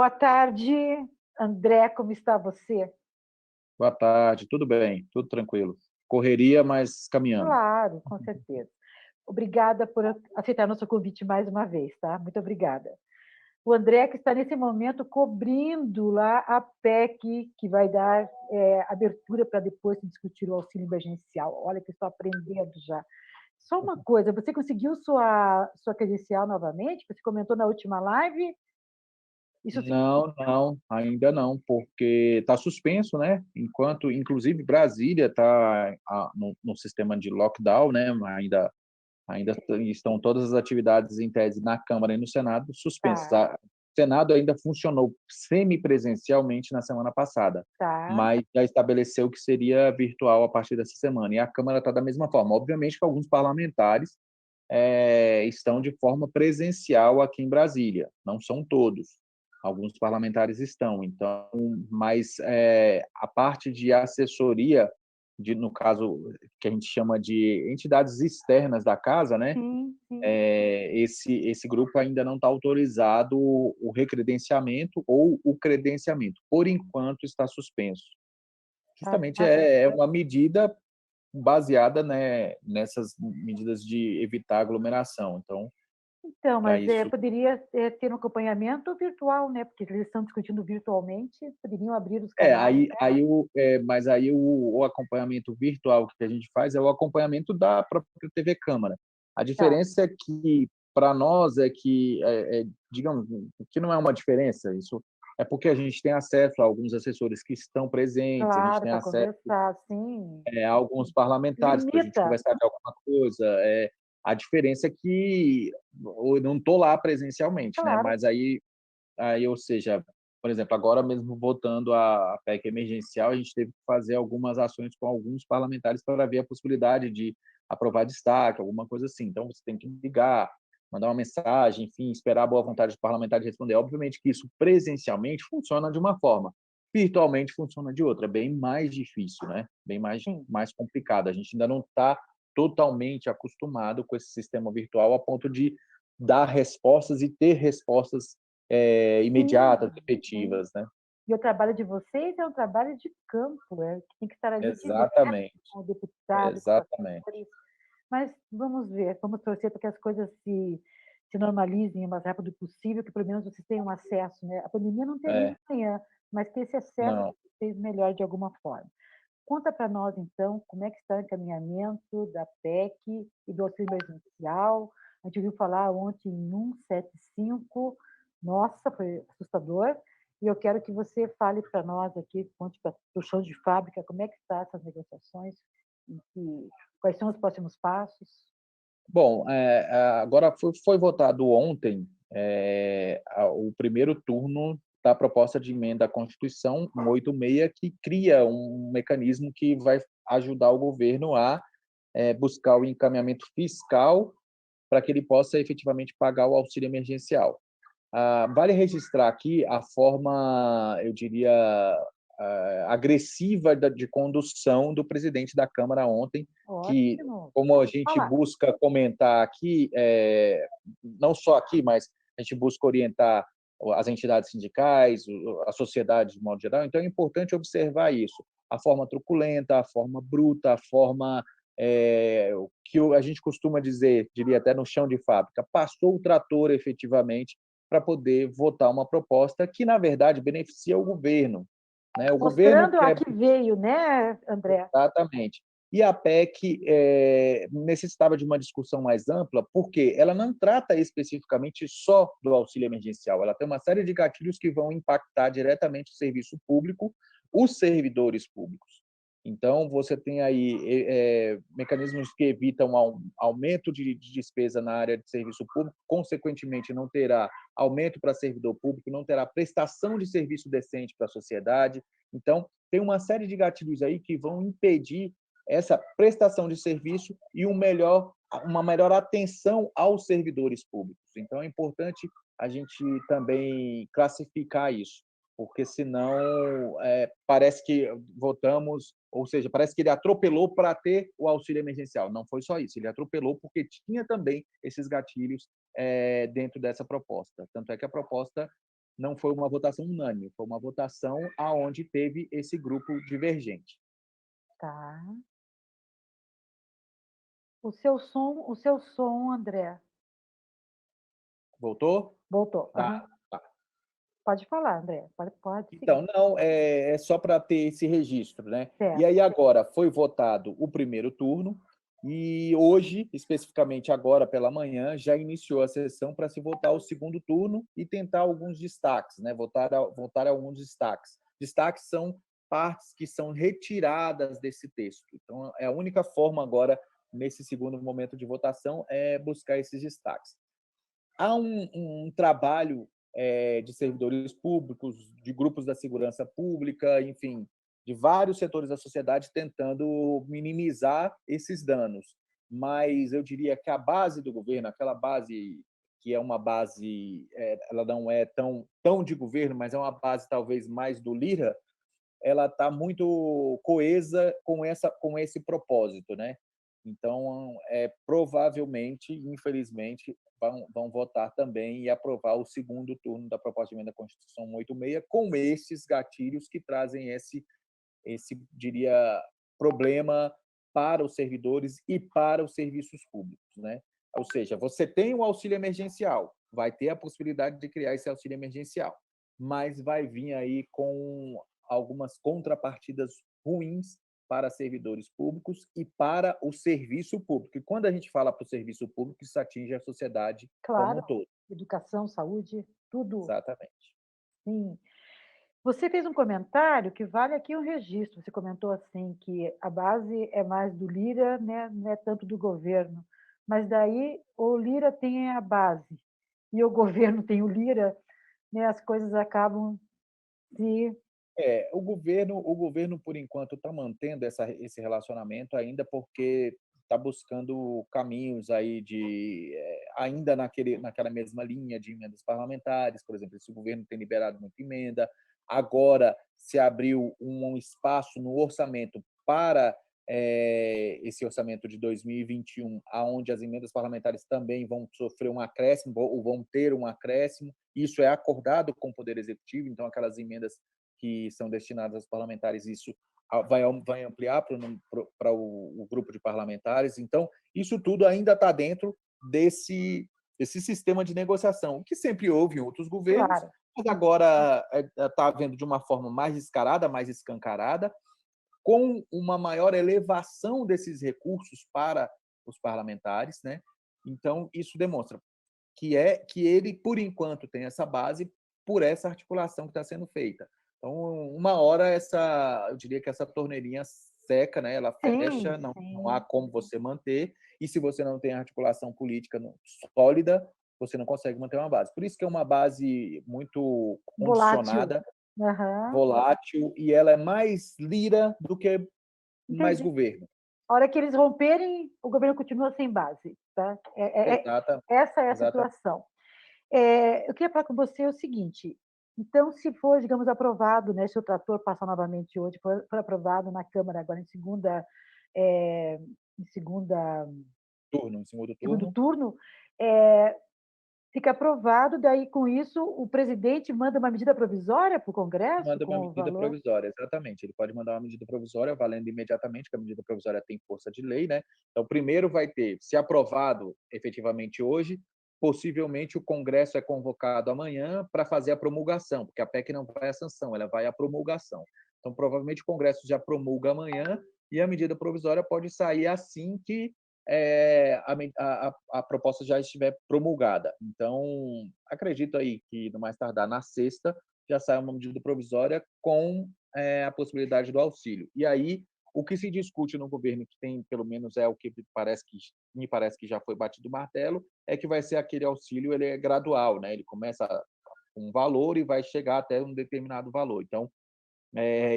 Boa tarde, André, como está você? Boa tarde, tudo bem, tudo tranquilo. Correria, mas caminhando. Claro, com certeza. Obrigada por aceitar nosso convite mais uma vez, tá? Muito obrigada. O André que está nesse momento cobrindo lá a PEC, que vai dar abertura para depois se discutir o auxílio emergencial. Olha que estou aprendendo já. Só uma coisa, você conseguiu sua credencial novamente? Você comentou na última live? Isso Não, não, ainda não, porque está suspenso, né? Enquanto, inclusive, Brasília está no sistema de lockdown, né? Ainda estão todas as atividades em tese na Câmara e no Senado suspensas. tá, O Senado ainda funcionou semipresencialmente na semana passada, tá. mas já estabeleceu que seria virtual a partir dessa semana. E a Câmara está da mesma forma. Obviamente que alguns parlamentares estão de forma presencial aqui em Brasília, não são todos. Alguns parlamentares estão, então, mas a parte de assessoria, no caso que a gente chama de entidades externas da casa, né? Sim, sim. Esse grupo ainda não está autorizado o recredenciamento ou o credenciamento. Por enquanto está suspenso. Tá, Justamente tá. é uma medida baseada, né, nessas medidas de evitar aglomeração. Então, Então, para mas isso, poderia ter um acompanhamento virtual, né? Porque eles estão discutindo virtualmente, poderiam abrir os canais. mas aí o acompanhamento virtual que a gente faz é o acompanhamento da própria TV Câmara. A Tá, diferença é que, para nós, digamos, que não é uma diferença, isso é porque a gente tem acesso a alguns assessores que estão presentes, a gente claro, tem para acesso conversar, sim. a alguns parlamentares para a gente Limita, conversar de alguma coisa. A diferença é que eu não estou lá presencialmente, né? claro. Mas aí, ou seja, por exemplo, agora mesmo votando a PEC emergencial, a gente teve que fazer algumas ações com alguns parlamentares para ver a possibilidade de aprovar destaque, alguma coisa assim. Então, você tem que ligar, mandar uma mensagem, enfim, esperar a boa vontade dos parlamentares responder. Obviamente que isso presencialmente funciona de uma forma, virtualmente funciona de outra. É bem mais difícil, né? Bem Sim. mais complicado. A gente ainda não está totalmente acostumado com esse sistema virtual a ponto de dar respostas e ter respostas imediatas, Sim, sim. efetivas, né? E o trabalho de vocês é um trabalho de campo, que tem que estar ali direto Exatamente, com o deputado, com os exatamente. assessores. Mas vamos ver, vamos torcer para que as coisas se normalizem o mais rápido possível, que pelo menos vocês tenham acesso, né? A pandemia não termina É, amanhã, mas que esse acesso não. vocês melhor de alguma forma. Conta para nós, então, como é que está o encaminhamento da PEC e do auxílio emergencial. A gente ouviu falar ontem em 175, nossa, foi assustador. E eu quero que você fale para nós aqui, conte para o chão de fábrica, como é que estão essas negociações, quais são os próximos passos. Bom, agora foi votado ontem o primeiro turno da proposta de emenda à Constituição 186, que cria um mecanismo que vai ajudar o governo a buscar o encaminhamento fiscal para que ele possa efetivamente pagar o auxílio emergencial. Vale registrar aqui a forma, eu diria, agressiva de condução do presidente da Câmara ontem, que, Ótimo, como a vamos gente falar. busca comentar aqui, não só aqui, mas a gente busca orientar as entidades sindicais, a sociedade de modo geral, então é importante observar isso. A forma truculenta, a forma bruta, a forma o que a gente costuma dizer, diria até no chão de fábrica, passou o trator efetivamente para poder votar uma proposta que, na verdade, beneficia o governo. Né? O governo Mostrando a quer que veio, né, André? exatamente. E a PEC necessitava de uma discussão mais ampla, porque ela não trata especificamente só do auxílio emergencial, ela tem uma série de gatilhos que vão impactar diretamente o serviço público, os servidores públicos. Então, você tem aí mecanismos que evitam aumento de despesa na área de serviço público, consequentemente, não terá aumento para servidor público, não terá prestação de serviço decente para a sociedade. Então, tem uma série de gatilhos aí que vão impedir essa prestação de serviço e uma melhor atenção aos servidores públicos. Então, é importante a gente também classificar isso, porque senão parece que votamos, ou seja, parece que ele atropelou para ter o auxílio emergencial. Não foi só isso, ele atropelou porque tinha também esses gatilhos dentro dessa proposta. Tanto é que a proposta não foi uma votação unânime, foi uma votação aonde teve esse grupo divergente. Tá. O seu som, André. Voltou? Voltou. Aham. Tá, tá. Pode falar, André. Pode seguir. Então, não, é só para ter esse registro, né? E Certo. aí agora foi votado o primeiro turno e hoje, especificamente agora pela manhã, já iniciou a sessão para se votar o segundo turno e tentar alguns destaques, né? Votar alguns destaques. Destaques são partes que são retiradas desse texto. Então, é a única forma agora, nesse segundo momento de votação, é buscar esses destaques. Há um trabalho de servidores públicos, de grupos da segurança pública, enfim, de vários setores da sociedade tentando minimizar esses danos. Mas eu diria que a base do governo, aquela base que é uma base, ela não é tão de governo, mas é uma base talvez mais do Lira, ela está muito coesa com esse propósito, né? Então, provavelmente, infelizmente, vão votar também e aprovar o segundo turno da proposta de emenda à Constituição 186, com esses gatilhos que trazem diria, problema para os servidores e para os serviços públicos, né? Ou seja, você tem o auxílio emergencial, vai ter a possibilidade de criar esse auxílio emergencial, mas vai vir aí com algumas contrapartidas ruins para servidores públicos e para o serviço público. E quando a gente fala para o serviço público, isso atinge a sociedade como um Claro. todo. Educação, saúde, tudo. Exatamente. Sim. Você fez um comentário que vale aqui um registro. Você comentou assim que a base é mais do Lira, né? Não é tanto do governo. Mas daí o Lira tem a base e o governo tem o Lira, né? As coisas acabam se... O governo, por enquanto, está mantendo esse relacionamento ainda porque está buscando caminhos aí ainda naquela mesma linha de emendas parlamentares, por exemplo, esse governo tem liberado muita emenda, agora se abriu um espaço no orçamento para esse orçamento de 2021, aonde as emendas parlamentares também vão sofrer um acréscimo, ou vão ter um acréscimo, isso é acordado com o Poder Executivo, então aquelas emendas que são destinadas aos parlamentares, isso vai ampliar para o grupo de parlamentares. Então, isso tudo ainda está dentro desse sistema de negociação, que sempre houve em outros governos, Claro. mas agora está havendo de uma forma mais descarada, mais escancarada, com uma maior elevação desses recursos para os parlamentares, né? Então, isso demonstra que ele, por enquanto, tem essa base por essa articulação que está sendo feita. Então, uma hora eu diria que essa torneirinha seca, né? Ela Sim, fecha, não há sim. como você manter, e se você não tem articulação política sólida, você não consegue manter uma base. Por isso que é uma base muito Volátil. condicionada, Aham. volátil, e ela é mais Lira do que mais Entendi. governo. A hora que eles romperem, o governo continua sem base. Tá? Exata, Essa é a exata. situação. Eu queria falar com você o seguinte: então, se for, digamos, aprovado, né, se o trator passar novamente hoje, for aprovado na Câmara agora em segunda, Turno, em segundo segundo turno, turno, é, fica aprovado, daí com isso o presidente manda uma medida provisória para o Congresso manda uma com o medida valor? provisória, exatamente. Ele pode mandar uma medida provisória valendo imediatamente, que a medida provisória tem força de lei, né? Então, primeiro vai ter, se aprovado efetivamente hoje, possivelmente o Congresso é convocado amanhã para fazer a promulgação, porque a PEC não vai à sanção, ela vai à promulgação. Então, provavelmente o Congresso já promulga amanhã e a medida provisória pode sair assim que a proposta já estiver promulgada. Então, acredito aí que, no mais tardar, na sexta, já sai uma medida provisória com a possibilidade do auxílio. E aí, o que se discute no governo, que tem, pelo menos é o que me parece que já foi batido o martelo, é que vai ser aquele auxílio, ele é gradual, né? Ele começa com um valor e vai chegar até um determinado valor. Então,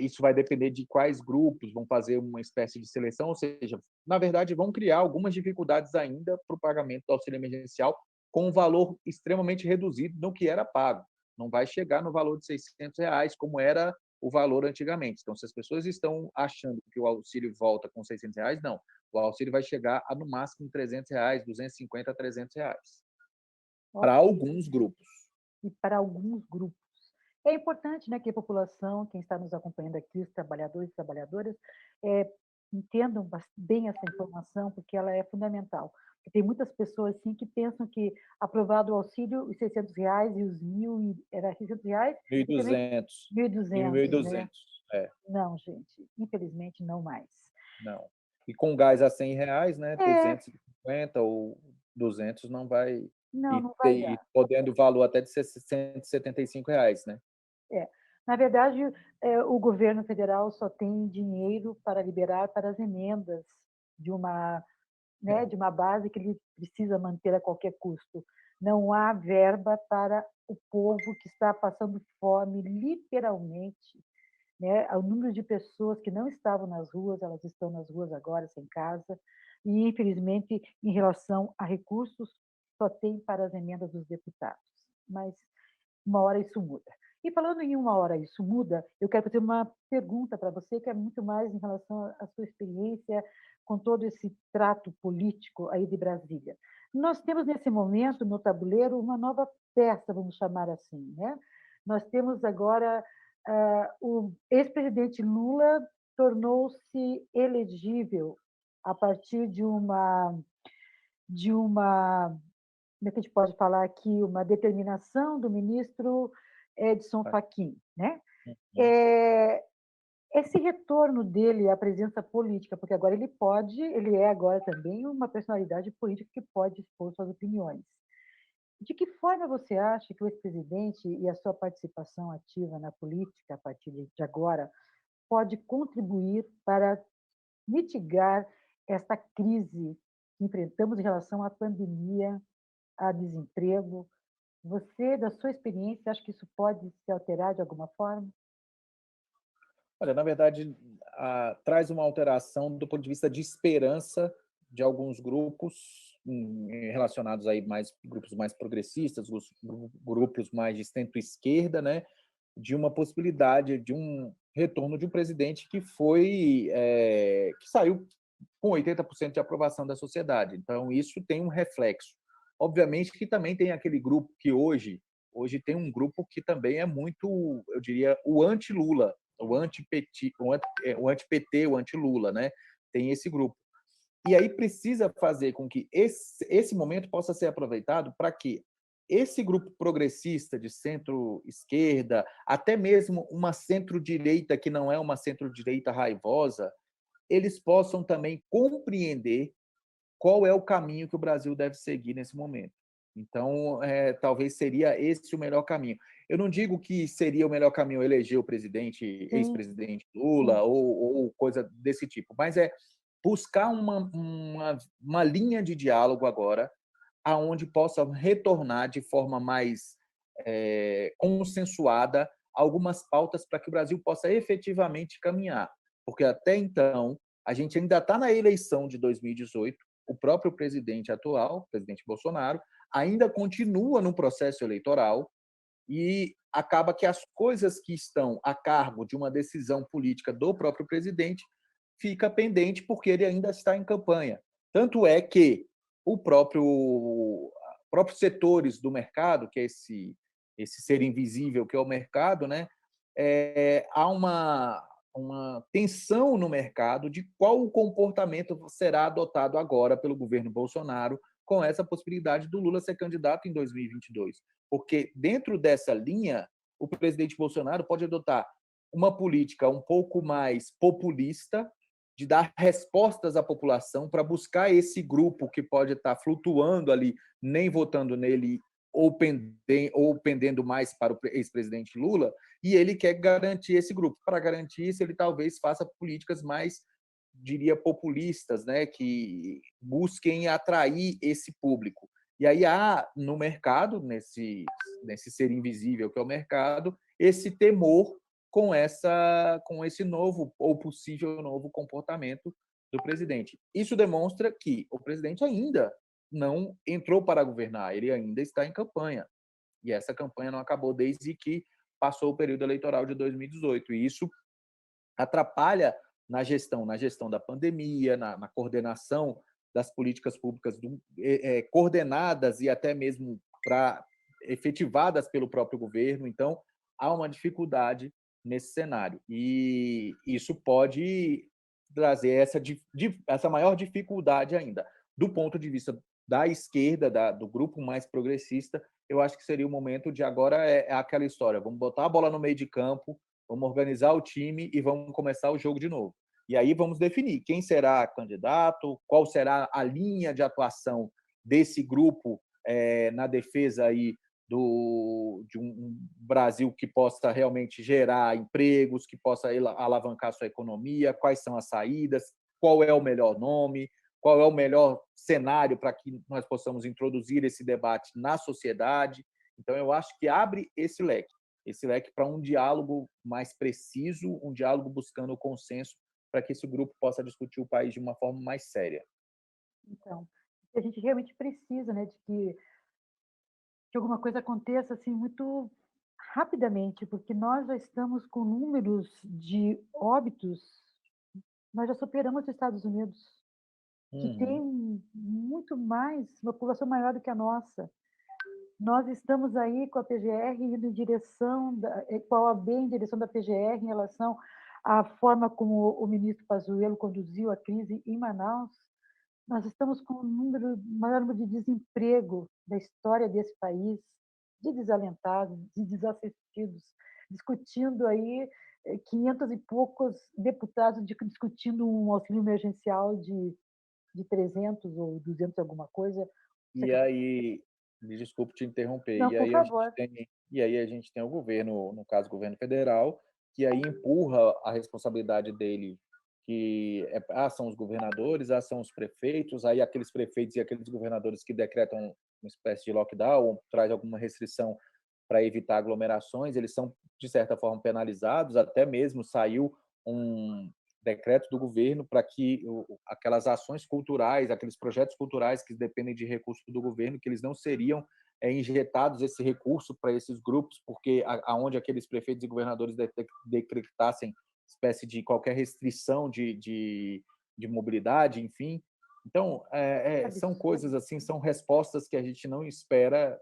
isso vai depender de quais grupos vão fazer uma espécie de seleção, ou seja, na verdade, vão criar algumas dificuldades ainda para o pagamento do auxílio emergencial com um valor extremamente reduzido no que era pago. Não vai chegar no valor de R$ 600, como era o valor antigamente. Então, se as pessoas estão achando que o auxílio volta com R$ 600, não. O auxílio vai chegar a, no máximo, R$ 300, 250 a R$ 300, para Ok. alguns grupos. E para alguns grupos. É importante, né, que a população, quem está nos acompanhando aqui, os trabalhadores e trabalhadoras, entendam bem essa informação, porque ela é fundamental. Porque tem muitas pessoas assim que pensam que aprovado o auxílio, os R$ 600 e os 1.000, era R$ 600 mil e e também duzentos, mil e 1.200, né? duzentos, é, Não, gente, infelizmente não mais. não. E com gás a R$ 100, né, É, 250 ou 200 não vai, não, e, não vai dar. e podendo valor até de R$ 175, né? É. Na verdade, o governo federal só tem dinheiro para liberar para as emendas de uma, né, de uma base que ele precisa manter a qualquer custo. Não há verba para o povo que está passando fome, literalmente, né? O número de pessoas que não estavam nas ruas, elas estão nas ruas agora, sem casa, e, infelizmente, em relação a recursos, só tem para as emendas dos deputados. Mas uma hora isso muda. E falando em uma hora isso muda, eu quero fazer uma pergunta para você, que é muito mais em relação à sua experiência com todo esse trato político aí de Brasília. Nós temos nesse momento no tabuleiro uma nova peça, vamos chamar assim, né? Nós temos agora o ex-presidente Lula tornou-se elegível a partir de uma, como é que a gente pode falar aqui, uma determinação do ministro Edson Fachin, né? Uhum. É, esse retorno dele à presença política, porque agora ele é agora também uma personalidade política que pode expor suas opiniões. De que forma você acha que o ex-presidente e a sua participação ativa na política a partir de agora pode contribuir para mitigar esta crise que enfrentamos em relação à pandemia, a desemprego? Você, da sua experiência, acha que isso pode se alterar de alguma forma? Olha, na verdade, traz uma alteração do ponto de vista de esperança de alguns grupos relacionados aí mais grupos mais progressistas, grupos mais de centro-esquerda, né, de uma possibilidade de um retorno de um presidente que saiu com 80% de aprovação da sociedade. Então, isso tem um reflexo. Obviamente que também tem aquele grupo que hoje tem um grupo que também é muito, eu diria, o anti-Lula, o anti-PT, o anti-Lula, né? Tem esse grupo. E aí precisa fazer com que esse momento possa ser aproveitado para que esse grupo progressista de centro-esquerda, até mesmo uma centro-direita que não é uma centro-direita raivosa, eles possam também compreender qual é o caminho que o Brasil deve seguir nesse momento. Então, talvez seria esse o melhor caminho. Eu não digo que seria o melhor caminho eleger o presidente, Sim, ex-presidente sim. Lula ou coisa desse tipo, mas é buscar uma linha de diálogo agora, aonde possa retornar de forma mais consensuada algumas pautas para que o Brasil possa efetivamente caminhar. Porque até então, a gente ainda está na eleição de 2018, o próprio presidente atual, o presidente Bolsonaro, ainda continua no processo eleitoral e acaba que as coisas que estão a cargo de uma decisão política do próprio presidente fica pendente porque ele ainda está em campanha. Tanto é que o próprios setores do mercado, que é esse ser invisível que é o mercado, né, há uma tensão no mercado de qual o comportamento será adotado agora pelo governo Bolsonaro com essa possibilidade do Lula ser candidato em 2022. Porque dentro dessa linha, o presidente Bolsonaro pode adotar uma política um pouco mais populista, de dar respostas à população para buscar esse grupo que pode estar flutuando ali, nem votando nele ou pendendo mais para o ex-presidente Lula, e ele quer garantir esse grupo. Para garantir isso, ele talvez faça políticas mais, diria, populistas, né, que busquem atrair esse público. E aí há no mercado, nesse ser invisível que é o mercado, esse temor com esse novo ou possível novo comportamento do presidente. Isso demonstra que o presidente ainda não entrou para governar, ele ainda está em campanha. E essa campanha não acabou desde que passou o período eleitoral de 2018. E isso atrapalha na gestão da pandemia, na coordenação das políticas públicas coordenadas e até mesmo efetivadas pelo próprio governo. Então, há uma dificuldade nesse cenário. E isso pode trazer essa maior dificuldade ainda. Do ponto de vista da esquerda, do grupo mais progressista, eu acho que seria o momento de agora é aquela história, vamos botar a bola no meio de campo, vamos organizar o time e vamos começar o jogo de novo. E aí vamos definir quem será candidato, qual será a linha de atuação desse grupo na defesa aí de um Brasil que possa realmente gerar empregos, que possa alavancar sua economia, quais são as saídas, qual é o melhor nome, qual é o melhor cenário para que nós possamos introduzir esse debate na sociedade. Então, eu acho que abre esse leque para um diálogo mais preciso, um diálogo buscando o consenso para que esse grupo possa discutir o país de uma forma mais séria. Então, a gente realmente precisa, né, de que alguma coisa aconteça assim muito rapidamente, porque nós já estamos com números de óbitos, nós já superamos os Estados Unidos, que Uhum. tem muito mais, uma população maior do que a nossa. Nós estamos aí com a PGR indo em direção, com a OAB em direção da PGR em relação à forma como o ministro Pazuello conduziu a crise em Manaus. Nós estamos com o maior número de desemprego da história desse país, de desalentados, de desassistidos, discutindo aí 500 e poucos deputados discutindo um auxílio emergencial de 300 ou 200 alguma coisa. E aí, me desculpe te interromper, Não, por favor. e aí a gente tem o governo, no caso o governo federal, que aí empurra a responsabilidade dele, que são os governadores, são os prefeitos, aí aqueles prefeitos e aqueles governadores que decretam uma espécie de lockdown, ou traz alguma restrição para evitar aglomerações, eles são, de certa forma, penalizados, até mesmo saiu um decreto do governo para que aquelas ações culturais, aqueles projetos culturais que dependem de recursos do governo, que eles não seriam injetados esse recurso para esses grupos, porque aonde aqueles prefeitos e governadores decretassem espécie de qualquer restrição de mobilidade, enfim. Então, são Absurdo. coisas assim, são respostas que a gente não espera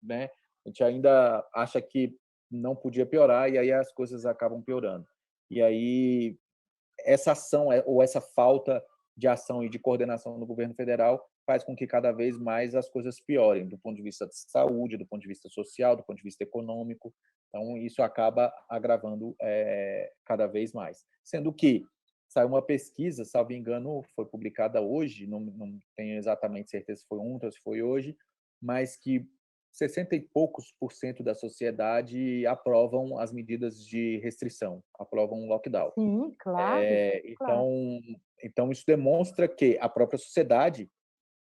né? A gente ainda acha que não podia piorar e aí as coisas acabam piorando. E aí essa ação ou essa falta de ação e de coordenação do governo federal faz com que cada vez mais as coisas piorem, do ponto de vista de saúde, do ponto de vista social, do ponto de vista econômico. Então, isso acaba agravando cada vez mais. Sendo que saiu uma pesquisa, salvo engano, foi publicada hoje, não tenho exatamente certeza se foi ontem ou se foi hoje, mas que 60 e poucos por cento da sociedade aprovam as medidas de restrição, aprovam o lockdown. Sim, claro, claro. Então, isso demonstra que a própria sociedade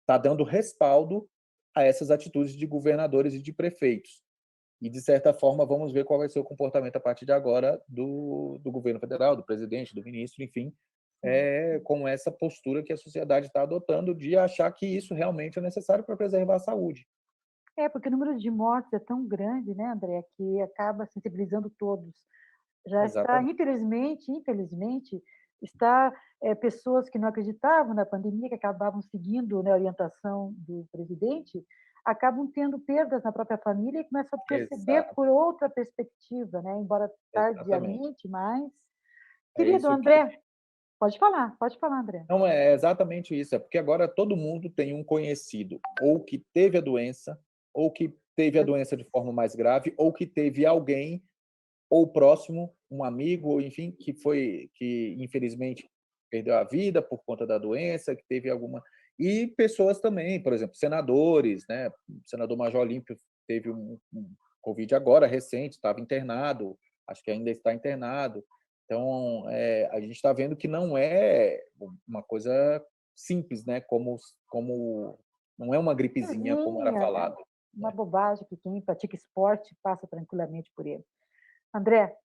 está dando respaldo a essas atitudes de governadores e de prefeitos. E, de certa forma, vamos ver qual vai ser o comportamento a partir de agora do governo federal, do presidente, do ministro, enfim, Sim. com essa postura que a sociedade está adotando de achar que isso realmente é necessário para preservar a saúde. Porque o número de mortes é tão grande, né, André, que acaba sensibilizando todos. Já está, Exatamente. infelizmente, está pessoas que não acreditavam na pandemia, que acabavam seguindo, né, a orientação do presidente, acabam tendo perdas na própria família e começam a perceber Exato, por outra perspectiva, né, embora exatamente. tardiamente, mas... É Querido isso que André, pode falar, André. Não, é exatamente isso. É porque agora todo mundo tem um conhecido, ou que teve a doença, ou que teve a doença de forma mais grave, ou que teve alguém, ou próximo, um amigo, ou enfim, que infelizmente perdeu a vida por conta da doença, que teve alguma. E pessoas também, por exemplo, senadores, né? O senador Major Olímpio teve um Covid agora, recente, estava internado, acho que ainda está internado. Então, a gente está vendo que não é uma coisa simples, né? Como não é uma gripezinha, como era Vizinha, falado. uma Né? bobagem que quem pratica esporte passa tranquilamente por ele. André,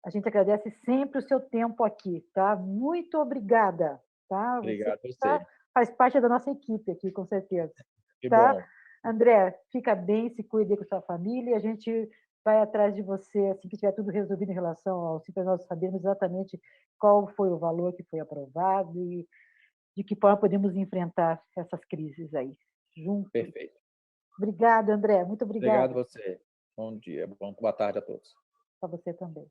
a gente agradece sempre o seu tempo aqui, tá? Muito obrigada, tá? Você Obrigado a você. faz parte da nossa equipe aqui, com certeza, Que tá? bom. André, fica bem, se cuide com sua família, e a gente vai atrás de você assim que tiver tudo resolvido em relação ao para nós sabermos exatamente qual foi o valor que foi aprovado e de que forma podemos enfrentar essas crises aí, juntos. Perfeito. Obrigada, André, muito Obrigado obrigada. a você. Bom dia, boa tarde a todos. para você também.